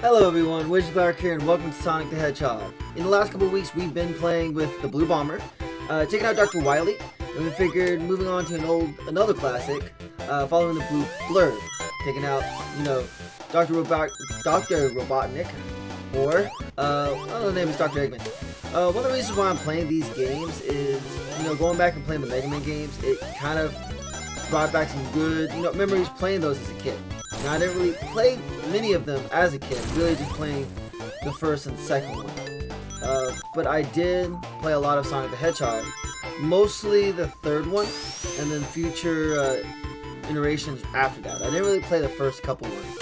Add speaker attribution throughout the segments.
Speaker 1: Hello everyone, WasianClark here and welcome to Sonic the Hedgehog. In the last couple of weeks we've been playing with the Blue Bomber, taking out Dr. Wily, and we figured moving on to another classic, following the Blue Blurb, taking out, Dr. Robotnik, or, I don't know, the name is Dr. Eggman. One of the reasons why I'm playing these games is, going back and playing the Mega Man games, it kind of brought back some good, memories playing those as a kid. Now, I didn't really play many of them as a kid, really just playing the first and second one. But I did play a lot of Sonic the Hedgehog, mostly the third one, and then future iterations after that. I didn't really play the first couple ones,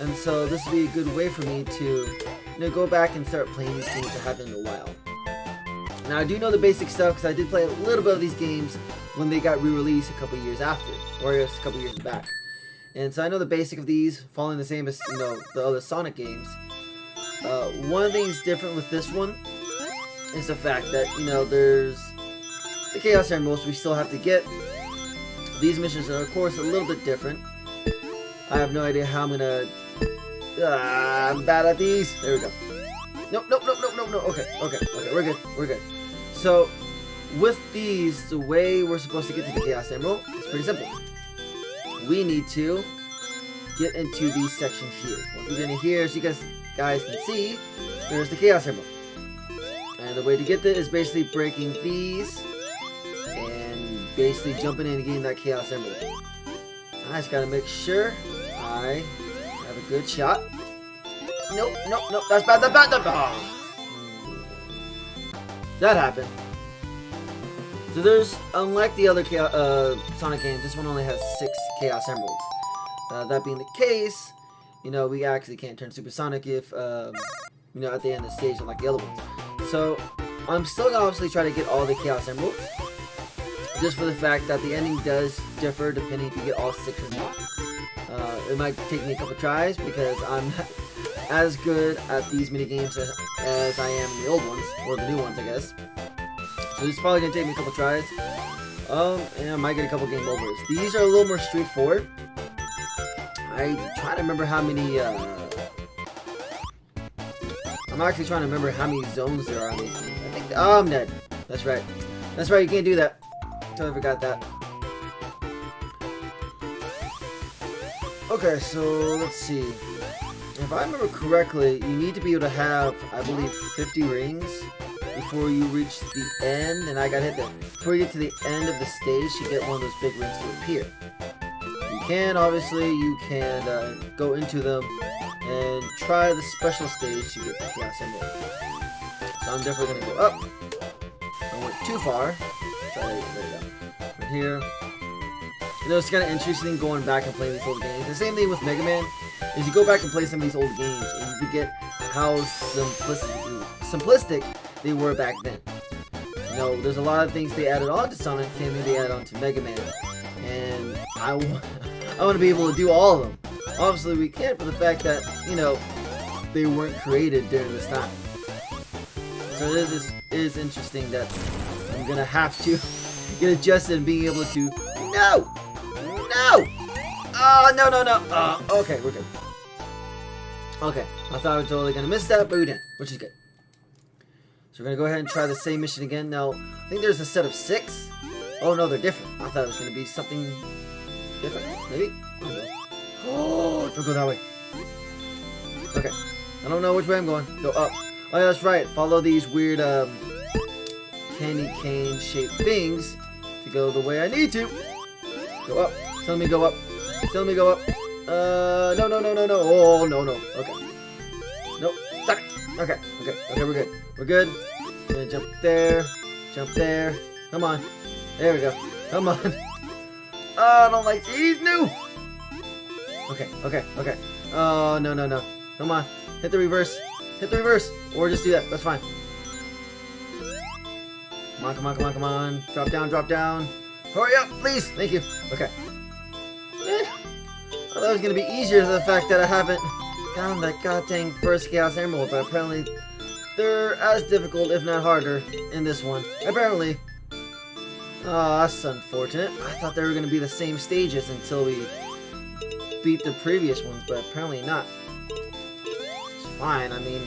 Speaker 1: and so this would be a good way for me to go back and start playing these games that haven't in a while. Now, I do know the basic stuff because I did play a little bit of these games when they got re-released a couple years after, or I guess a couple years back. And so I know the basic of these, following the same as, the other Sonic games. One of the things different with this one is the fact that, there's the Chaos Emeralds we still have to get. These missions are, of course, a little bit different. I have no idea how I'm gonna... I'm bad at these. There we go. Nope. Okay, we're good. So, with these, the way we're supposed to get to the Chaos Emerald is pretty simple. We need to get into these sections here. What we get in here, as you guys can see, there's the Chaos Emerald. And the way to get there is basically breaking these and basically jumping in and getting that Chaos Emerald. I just gotta make sure I have a good shot. Nope, that's bad. Oh. That happened. So there's, unlike the other Sonic games, this one only has 6 Chaos Emeralds. That being the case, we actually can't turn Super Sonic if, at the end of the stage, unlike the other ones. So, I'm still gonna obviously try to get all the Chaos Emeralds, just for the fact that the ending does differ depending if you get all 6 or not. It might take me a couple tries because I'm not as good at these mini games as I am in the old ones, or the new ones, I guess. So this is probably going to take me a couple tries. And I might get a couple game overs. These are a little more straightforward. I'm trying to remember how many, I'm actually trying to remember how many zones there are on these games. I think, oh, I'm dead. That's right, you can't do that. Totally forgot that. Okay, so let's see. If I remember correctly, you need to be able to have, I believe, 50 rings before you reach the end, and I got hit there. Before you get to the end of the stage, you get one of those big rings to appear. You can go into them and try the special stage to get the Chaos Emerald. So I'm definitely going to go up. I went too far. There you go. Right here. It's kind of interesting going back and playing these old games. The same thing with Mega Man is you go back and play some of these old games and you forget how simplistic they were back then. There's a lot of things they added on to Sonic, same thing they added on to Mega Man, and I want to be able to do all of them. Obviously, we can't for the fact that they weren't created during this time. So it is interesting that I'm gonna have to get adjusted and being able to. No! Oh, no. Okay, we're good. Okay, I thought I was totally gonna miss that, but we didn't, which is good. So we're gonna go ahead and try the same mission again. Now, I think there's a set of 6. Oh no, they're different. I thought it was gonna be something different. Maybe? I don't know. Oh, don't go that way. Okay. I don't know which way I'm going. Go up. Oh yeah, that's right. Follow these weird candy cane shaped things to go the way I need to. Go up. Tell me go up. No. Oh, no. Okay. Nope. Stop it. Okay, we're good. We're good. Gonna jump there. Come on. There we go. Come on. Oh, I don't like these. No. Okay. Oh, no. Come on. Hit the reverse. Or just do that. That's fine. Come on. Drop down. Hurry up, please. Thank you. Okay. I thought it was going to be easier to the fact that I haven't gotten that goddamn first Chaos Emerald, but apparently they're as difficult, if not harder, in this one. Apparently. Oh, that's unfortunate. I thought they were going to be the same stages until we beat the previous ones, but apparently not. fine. I mean,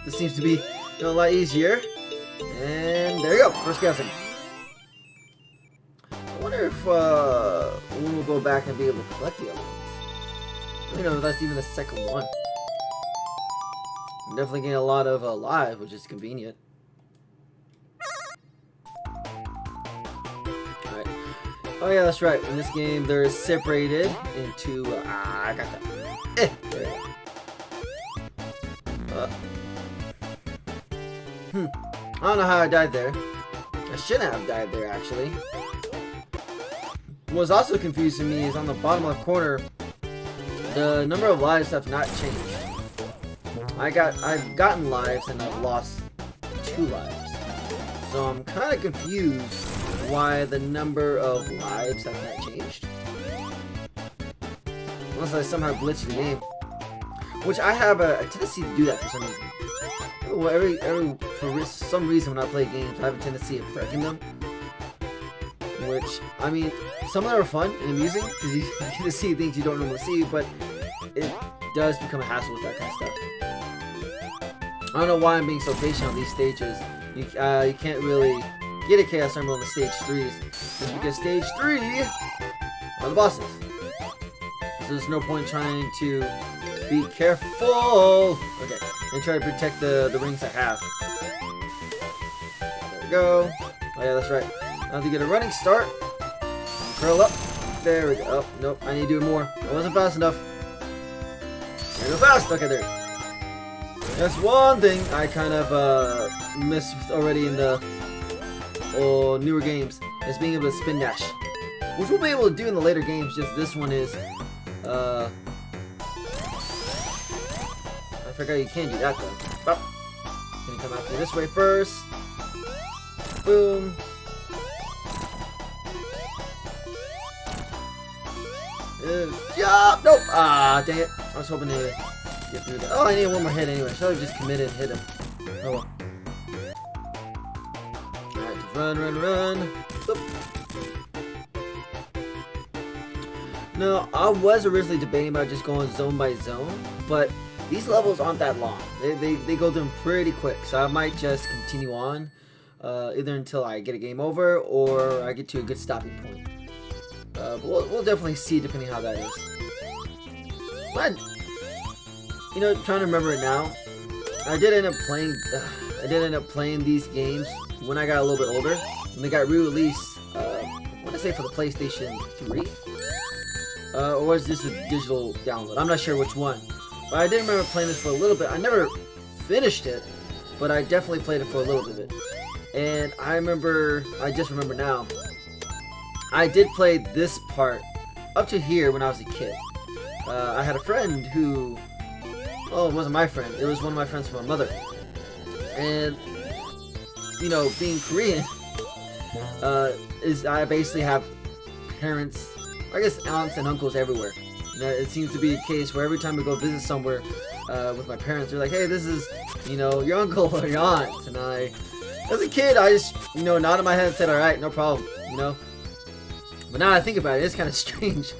Speaker 1: this seems to be a lot easier. And there you go, first guessing. I wonder if we'll go back and be able to collect the other ones. I don't know if that's even the second one. I'm definitely getting a lot of lives, which is convenient. Alright. Oh yeah, that's right. In this game, they're separated into... I got that. There you go. I don't know how I died there. I shouldn't have died there, actually. What's also confusing me is on the bottom left corner, the number of lives have not changed. I've gotten lives and I've lost 2 lives. So I'm kind of confused why the number of lives have not changed. Unless I somehow glitched the game. Which I have a tendency to do that for some reason. Well, for some reason when I play games, I have a tendency of breaking them. Which, I mean, some of them are fun and amusing, because you get to see things you don't normally see, but it does become a hassle with that kind of stuff. I don't know why I'm being so patient on these stages. You can't really get a Chaos Emerald on the stage 3s, just because stage 3 are the bosses. So there's no point trying to be careful. Okay, and try to protect the rings I have. There we go. Oh yeah, that's right. Now to get a running start, curl up. There we go. Oh, nope, I need to do more. I wasn't fast enough. Gotta go fast. Okay, there. That's one thing I kind of missed already in the newer games, is being able to spin dash, which we'll be able to do in the later games. Just this one is, I forgot you can't do that though. Oh. Gonna come out through this way first. Boom. Jump! Nope! Ah, dang it. I was hoping to get through that. Oh, I need one more hit anyway. Should I just committed and hit him? Oh well. Alright, just run, run, run. Boop. No, I was originally debating about just going zone by zone, but these levels aren't that long. They go through them pretty quick, so I might just continue on, either until I get a game over or I get to a good stopping point. But we'll definitely see depending how that is. But you know, trying to remember it now, I did end up playing these games when I got a little bit older, when they got re-released. I want to say for the PlayStation 3, or was this a digital download? I'm not sure which one. But I did remember playing this for a little bit. I never finished it, but I definitely played it for a little bit. And I just remember now, I did play this part up to here when I was a kid. I had a friend who, well, it wasn't my friend. It was one of my friends from my mother. And, you know, being Korean, I basically have parents, I guess aunts and uncles everywhere. And it seems to be a case where every time we go visit somewhere with my parents, they're like, hey, this is, you know, your uncle or your aunt. And as a kid, I just, you know, nodded my head and said, alright, no problem, you know. But now I think about it, it's kind of strange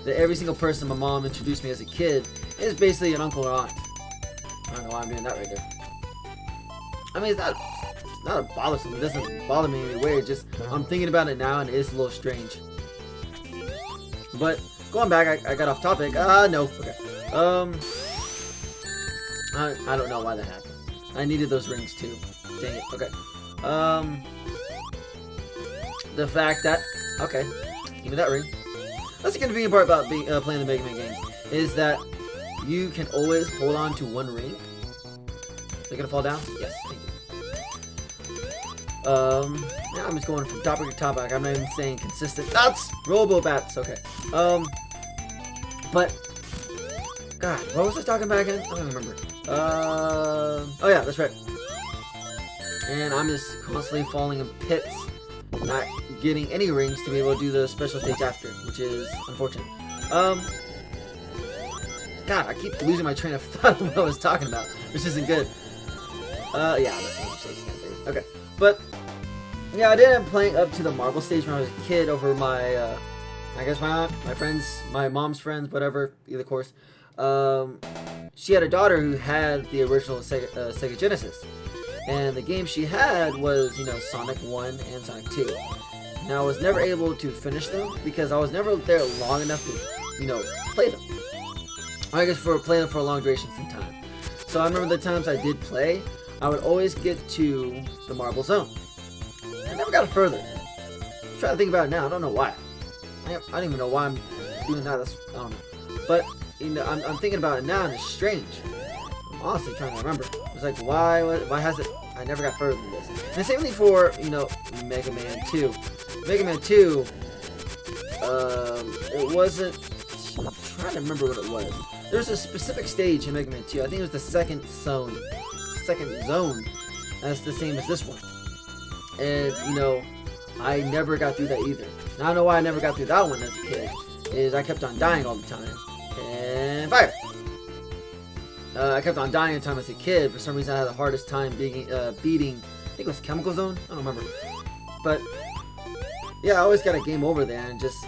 Speaker 1: that every single person my mom introduced me as a kid is basically an uncle or aunt. I don't know why I'm doing that right there. I mean, it's not a bothersome. It doesn't bother me in any way. It's just, I'm thinking about it now and it's a little strange. But, going back, I got off topic. No. Okay. I don't know why that happened. I needed those rings too. Dang it. Okay. The fact that... Okay. Give me that ring. That's the convenient part about playing the Mega Man games, is that you can always hold on to one ring. Is it gonna fall down? Yes, thank you. Now I'm just going from topic to topic. I'm not even saying consistent. That's Robo-Bats. Okay. But God, what was I talking about again? I don't remember. Oh yeah, that's right. And I'm just constantly falling in pits, not getting any rings to be able to do the special stage after, which is unfortunate. God, I keep losing my train of thought of what I was talking about, which isn't good. Yeah, that's what I'm saying. Okay, but yeah, I did end up playing up to the marble stage when I was a kid over my, I guess my aunt, my friends, my mom's friends, whatever, either course. she had a daughter who had the original Sega Genesis. And the game she had was, Sonic 1 and Sonic 2. Now, I was never able to finish them because I was never there long enough to, play them. I guess play them for a long duration of time. So I remember the times I did play, I would always get to the Marble Zone. I never got further. I'm trying to think about it now. I don't know why. I don't even know why I'm doing that. I don't know. But, I'm thinking about it now and it's strange. I'm honestly trying to remember. It's like, why has it... I never got further than this. And the same thing for, Mega Man 2. Mega Man 2, it wasn't... I'm trying to remember what it was. There's a specific stage in Mega Man 2. I think it was the second zone. That's the same as this one. And, I never got through that either. Now, I don't know why I never got through that one as a kid. Is I kept on dying all the time. And fire! I kept on dying all the time as a kid. For some reason, I had the hardest time beating, I think it was Chemical Zone? I don't remember. But, yeah, I always got a game over there and just...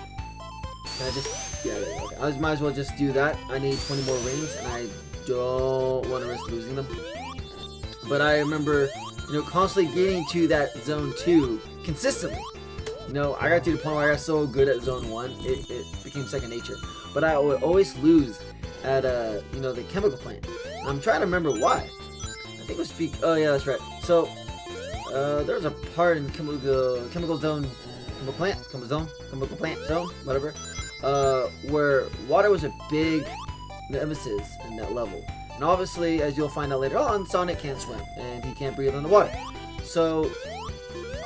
Speaker 1: okay. I might as well just do that. I need 20 more rings, and I don't want to risk losing them. But I remember, constantly getting to that Zone 2 consistently. I got to the point where I got so good at Zone 1, it became second nature. But I would always lose at, the chemical plant. And I'm trying to remember why. I think it was oh yeah, that's right. So, there was a part in chemical zone, chemical plant zone, whatever, where water was a big nemesis in that level. And obviously, as you'll find out later on, Sonic can't swim, and he can't breathe in the water. So,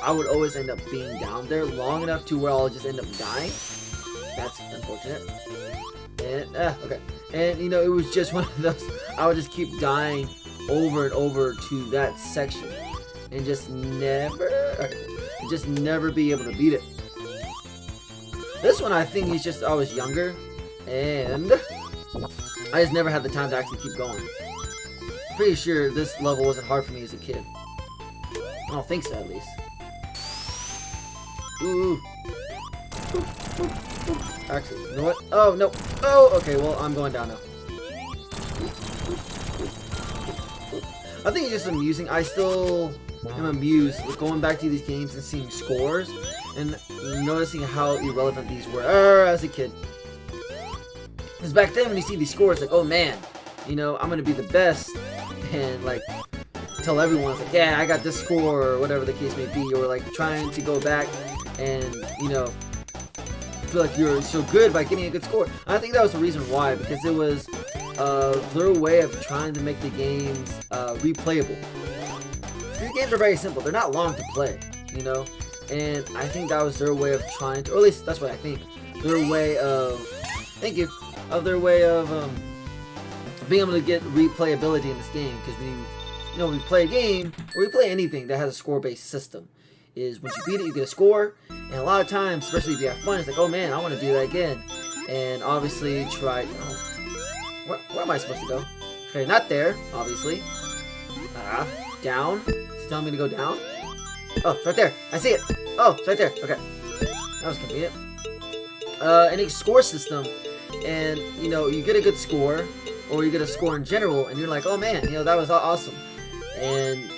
Speaker 1: I would always end up being down there long enough to where I'll just end up dying. That's unfortunate. And, okay. And, it was just one of those, I would just keep dying over and over to that section. And just never be able to beat it. This one, I think, is just, I was younger. And I just never had the time to actually keep going. Pretty sure this level wasn't hard for me as a kid. I don't think so, at least. Ooh. Actually, you know what? Oh, no. Oh, okay, well, I'm going down now. I think it's just amusing. I still am amused with going back to these games and seeing scores and noticing how irrelevant these were as a kid. Because back then, when you see these scores, like, oh man, I'm going to be the best. And, like, tell everyone, it's like, yeah, I got this score, or whatever the case may be. Or, like, trying to go back and, feel like you're so good by getting a good score. I think that was the reason why, because it was their way of trying to make the games replayable. These games are very simple. They're not long to play, and I think that was their way of trying to, or at least that's what I think, their way of, their way of being able to get replayability in this game. Because when we play a game, or we play anything that has a score-based system, is once you beat it, you get a score. And a lot of times, especially if you have fun, it's like, oh man, I want to do that again. And obviously try, where am I supposed to go? Okay, not there, obviously. Down. It's telling me to go down. Oh, it's right there. I see it. Oh, it's right there. Okay. That was convenient. Any score system, and, you get a good score, or you get a score in general, and you're like, oh man, that was awesome. And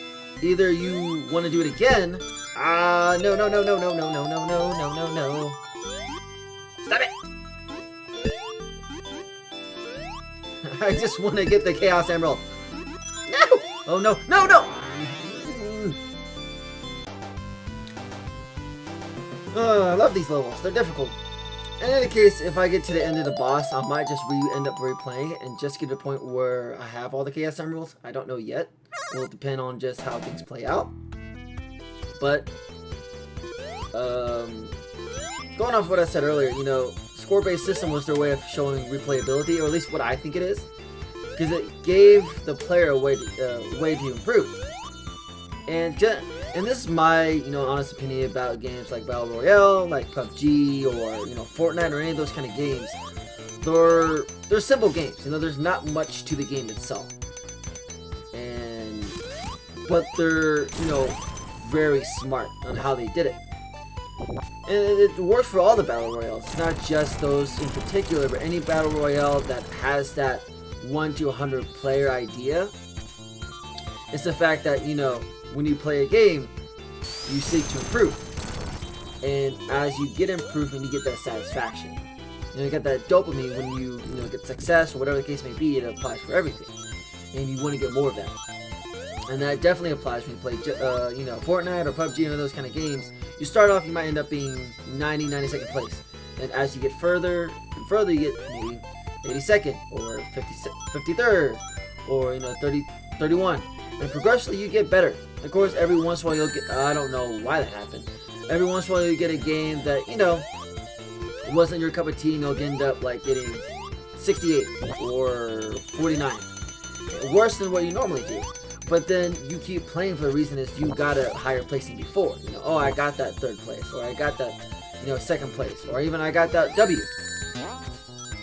Speaker 1: either you want to do it again. No. Stop it! I just want to get the Chaos Emerald. No! Oh, no. I love these levels. They're difficult. In any case, if I get to the end of the boss, I might just end up replaying it and just get to the point where I have all the Chaos Emeralds. I don't know yet. It will depend on just how things play out. But, going off what I said earlier, score-based system was their way of showing replayability, or at least what I think it is, because it gave the player a way to improve. And this is my, honest opinion about games like Battle Royale, like PUBG, or, Fortnite, or any of those kind of games. They're simple games, there's not much to the game itself. But they're, very smart on how they did it. And it works for all the Battle Royales. It's not just those in particular, but any Battle Royale that has that 1 to 100 player idea. It's the fact that, you know, when you play a game, you seek to improve. And as you get improvement, you get that satisfaction. You know, you get that dopamine when you know, get success or whatever the case may be. It applies for everything. And you want to get more of that. And that definitely applies when you play, you know, Fortnite or PUBG or those kind of games. You start off, you might end up being 92nd place. And as you get further and further, you get maybe 82nd or 53rd or, you know, 31. And progressively, you get better. Of course, every once in a while, you'll get, I don't know why that happened. Every once in a while, you get a game that, you know, wasn't your cup of tea, and you'll end up like getting 68 or 49. Worse than what you normally do. But then you keep playing for the reason is you got a higher placing before. You know, oh, I got that 3rd place, or I got that, you know, 2nd place, or even I got that W.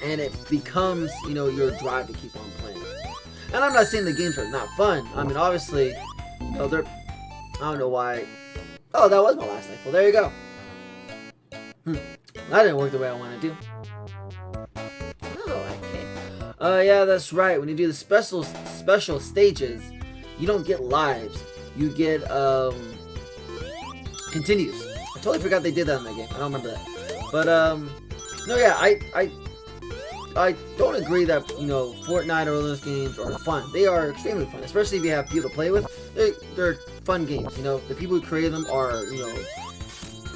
Speaker 1: And it becomes, you know, your drive to keep on playing. And I'm not saying the games are not fun. I mean, obviously, you know, they're, I don't know why. Oh, that was my last life. Well, there you go. That didn't work the way I wanted to. Oh, okay. Yeah, that's right. When you do the special stages, you don't get lives. You get continues. I totally forgot they did that in that game. I don't remember that. But no, yeah, I don't agree that, you know, Fortnite or those games are fun. They are extremely fun, especially if you have people to play with. They're fun games. You know, the people who created them are, you know,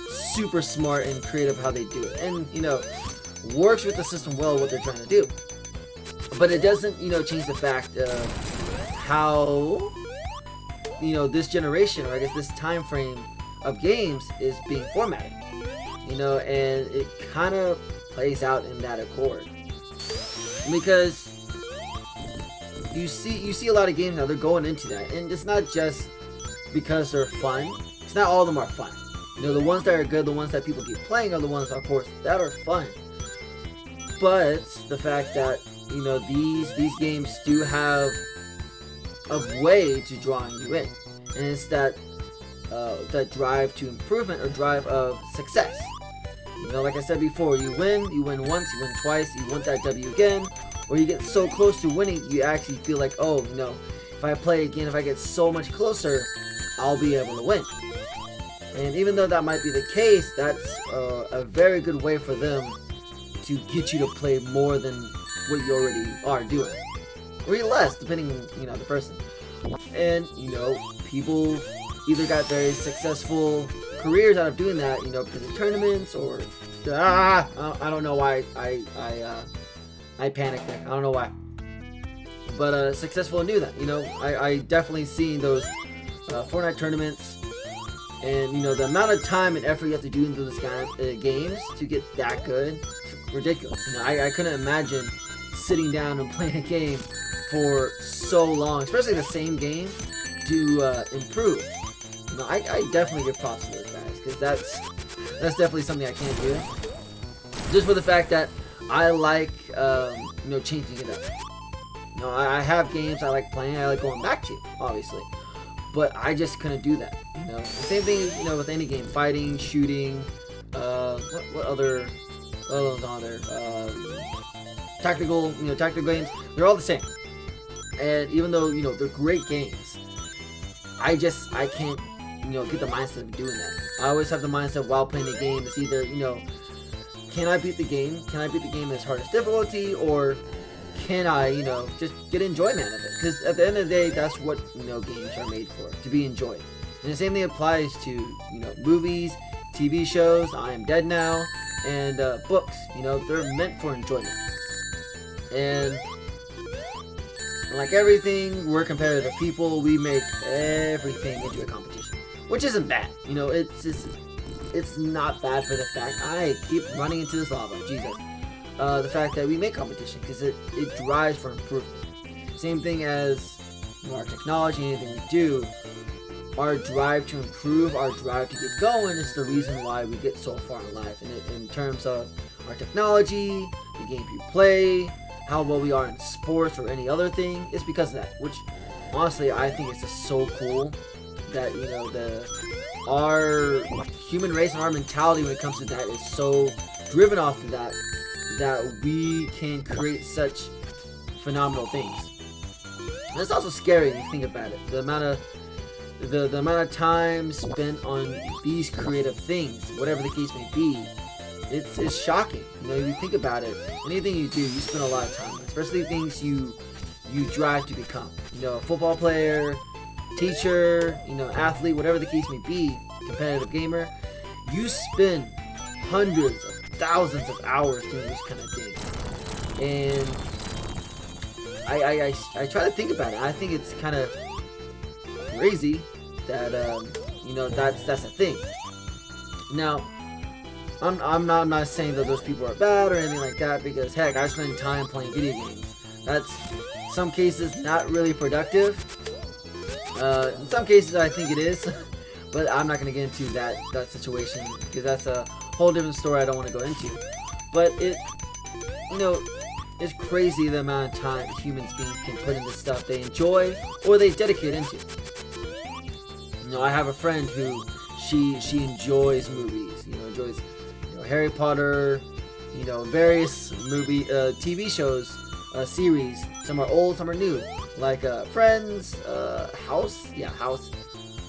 Speaker 1: super smart and creative how they do it, and, you know, works with the system well what they're trying to do. But it doesn't, you know, change the fact of how, you know, this generation, or I guess this time frame of games is being formatted. You know, and it kind of plays out in that accord. Because you see a lot of games now, they're going into that, and it's not just because they're fun. It's not all of them are fun. You know, the ones that are good, the ones that people keep playing are the ones, of course, that are fun. But the fact that, you know, these games do have a way to drawing you in, and it's that drive to improvement or drive of success. You know, like I said before, you win once, you win twice, you want that W again, or you get so close to winning, you actually feel like, oh, you know, if I play again, if I get so much closer, I'll be able to win. And even though that might be the case, that's a very good way for them to get you to play more than what you already are doing. Or even less, depending on, you know, the person. And, you know, people either got very successful careers out of doing that, you know, because of tournaments, or I don't know why I panicked there. I don't know why. But successful in doing that, you know. I definitely seen those Fortnite tournaments. And, you know, the amount of time and effort you have to do into those games to get that good, ridiculous. You know, I couldn't imagine sitting down and playing a game for so long, especially the same game, to improve. You know, I definitely give props to those guys, because that's definitely something I can't do. Just for the fact that I like, you know, changing it up. You know, I have games I like playing, I like going back to, obviously. But I just couldn't do that, you know. The same thing, you know, with any game, fighting, shooting, what other ones are there? Tactical games. They're all the same. And even though, you know, they're great games, I can't, you know, get the mindset of doing that. I always have the mindset while playing the game, it's either, you know, can I beat the game? Can I beat the game at its hardest difficulty, or can I, you know, just get enjoyment out of it? Because at the end of the day, that's what, you know, games are made for, to be enjoyed. And the same thing applies to, you know, movies, TV shows, I Am Dead Now, and books. You know, they're meant for enjoyment. And like everything, we're competitive people. We make everything into a competition, which isn't bad. You know, it's not bad for the fact I keep running into this lava. Jesus. The fact that we make competition, because it drives for improvement. Same thing as, you know, our technology, anything we do, our drive to improve, our drive to get going is the reason why we get so far in life. And in terms of our technology, the games we play, how well we are in sports or any other thing, it's because of that. Which, honestly, I think it's just so cool that, you know, our human race and our mentality when it comes to that is so driven off of that we can create such phenomenal things. And it's also scary if you think about it. The amount of time spent on these creative things, whatever the case may be, it's shocking. You know, if you think about it, anything you do, you spend a lot of time on, especially things you drive to become. You know, a football player, teacher, you know, athlete, whatever the case may be, competitive gamer, you spend hundreds of thousands of hours doing this kind of thing. And I try to think about it. I think it's kind of crazy that you know, that's a thing. Now, I'm not saying that those people are bad or anything like that, because heck, I spend time playing video games. That's in some cases not really productive. In some cases I think it is, but I'm not gonna get into that situation because that's a whole different story I don't want to go into. But it, you know, it's crazy the amount of time human beings can put into stuff they enjoy or they dedicate into. You know, I have a friend who she enjoys movies. You know, enjoys, you know, Harry Potter. You know, various TV shows, series. Some are old, some are new. Like Friends, House. Yeah, House.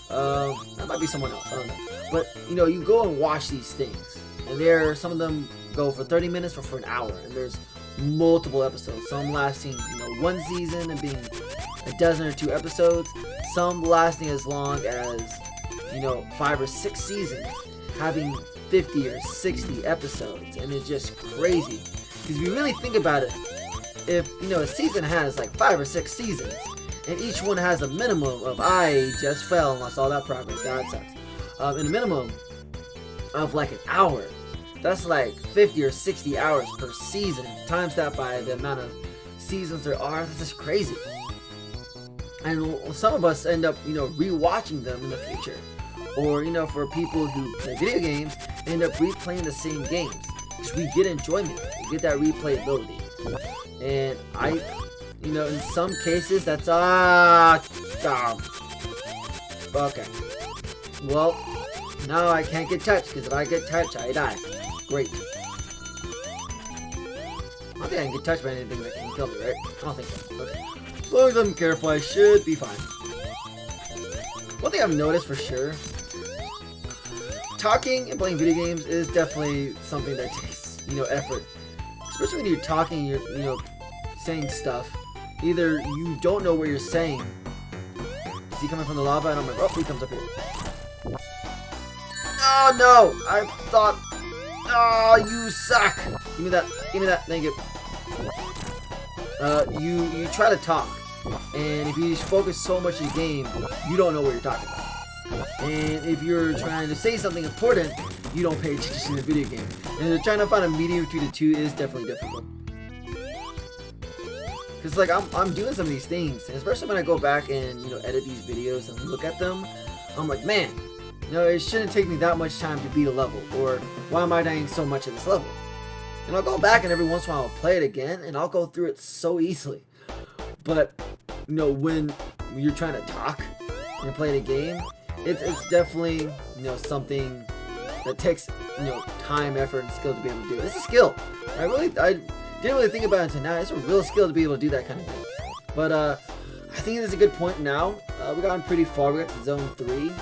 Speaker 1: That might be someone else. I don't know. But you know, you go and watch these things, and some of them go for 30 minutes or for an hour, and there's multiple episodes. Some lasting, you know, one season and being a dozen or 2 episodes. Some lasting as long as, you know, 5 or 6 seasons, having 50 or 60 episodes, and it's just crazy. Because if you really think about it, if, you know, a season has like 5 or 6 seasons, and each one has a minimum of, I just fell and lost all that progress, that sucks, in a minimum of like an hour, that's like 50 or 60 hours per season. Times that by the amount of seasons there are, that's just crazy. And some of us end up, you know, rewatching them in the future. Or, you know, for people who play video games, they end up replaying the same games. Because we get enjoyment, we get that replayability. And you know, in some cases, that's, okay. Well, now I can't get touched, because if I get touched, I die. Great. I don't think I can get touched by anything that can kill me, right? I don't think so. Okay. As long as I'm careful, I should be fine. One thing I've noticed for sure, talking and playing video games is definitely something that takes, you know, effort. Especially when you're talking, you're, you know, saying stuff. Either you don't know what you're saying. Is he coming from the lava? And I'm like, oh, he comes up here. Oh no! I thought. Oh, you suck! Give me that. Give me that. Thank you. You try to talk, and if you focus so much in the game, you don't know what you're talking about. And if you're trying to say something important, you don't pay attention to the video game. And trying to find a medium between the two is definitely difficult. Cause like I'm doing some of these things, and especially when I go back and, you know, edit these videos and look at them, I'm like, man, you know, it shouldn't take me that much time to beat a level, or why am I dying so much at this level? And I'll go back and every once in a while I'll play it again, and I'll go through it so easily. But, you know, when you're trying to talk and you're playing a game, it's definitely, you know, something that takes, you know, time, effort, and skill to be able to do. It's a skill. I didn't really think about it until now. It's a real skill to be able to do that kind of thing. But I think it's a good point now. We gotten pretty far. We got to zone 3.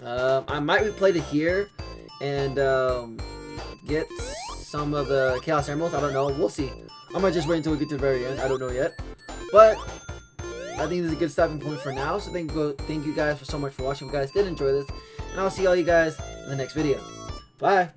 Speaker 1: I might replay to here and get some of the Chaos Emeralds. I don't know. We'll see. I might just wait until we get to the very end. I don't know yet. But I think this is a good stopping point for now. So thank you guys so much for watching. If you guys did enjoy this, and I'll see all you guys in the next video. Bye.